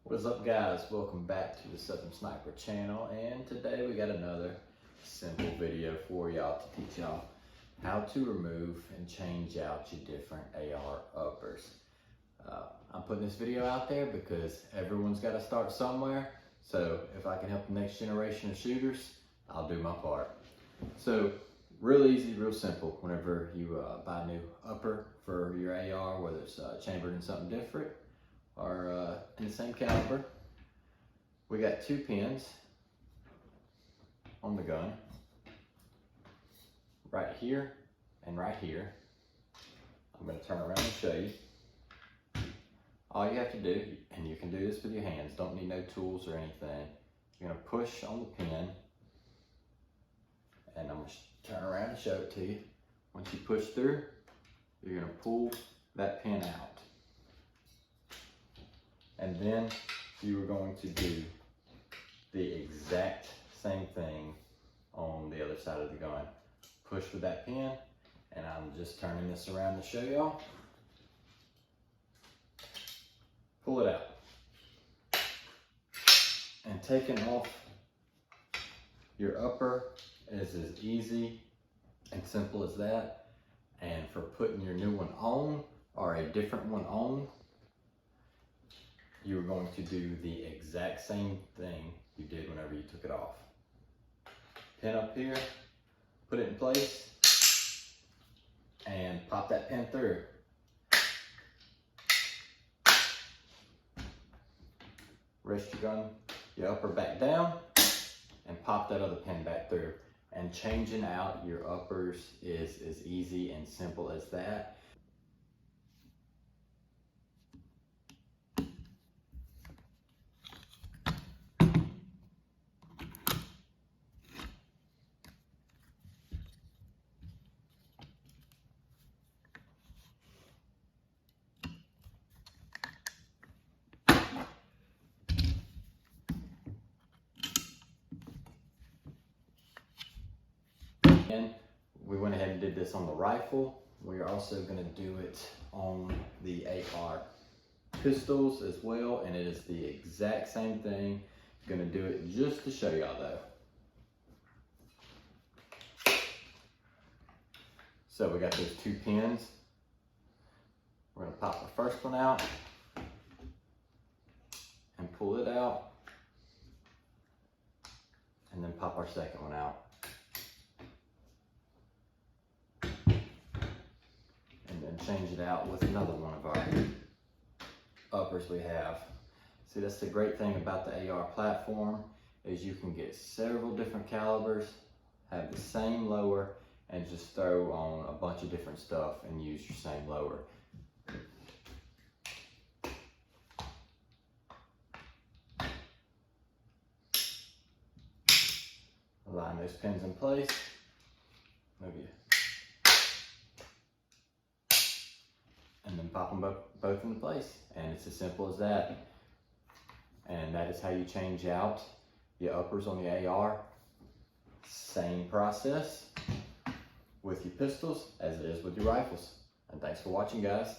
What is up, guys? Welcome back to the Southern Sniper channel, and today we got another simple video for y'all to teach y'all how to remove and change out your different AR uppers. I'm putting this video out there because everyone's got to start somewhere, so if I can help the next generation of shooters, I'll do my part. So real easy, real simple. Whenever you buy a new upper for your AR, whether it's chambered in something different or in the same caliber, we got two pins on the gun, right here and right here. I'm going to turn around and show you. All you have to do, and you can do this with your hands, don't need no tools or anything, you're going to push on the pin, and I'm going to turn around and show it to you. Once you push through, you're going to pull that pin out. And then you are going to do the exact same thing on the other side of the gun. Push with that pin, and I'm just turning this around to show y'all. Pull it out. And taking off your upper is as easy and simple as that. And for putting your new one on or a different one on, you're going to do the exact same thing you did whenever you took it off. Pin up here, put it in place, and pop that pin through. Rest your upper back down, and pop that other pin back through. And changing out your uppers is as easy and simple as that. And we went ahead and did this on the rifle. We are also going to do it on the AR pistols as well, and it is the exact same thing. Going to do it just to show y'all though. So we got those two pins. We're going to pop the first one out and pull it out, and then pop our second one out. Change it out with another one of our uppers we have. See, that's the great thing about the AR platform, is you can get several different calibers, have the same lower, and just throw on a bunch of different stuff and use your same lower. Align those pins in place. Maybe. And then pop them both into place, and it's as simple as that. And that is how you change out your uppers on the AR. Same process with your pistols as it is with your rifles. And thanks for watching, guys.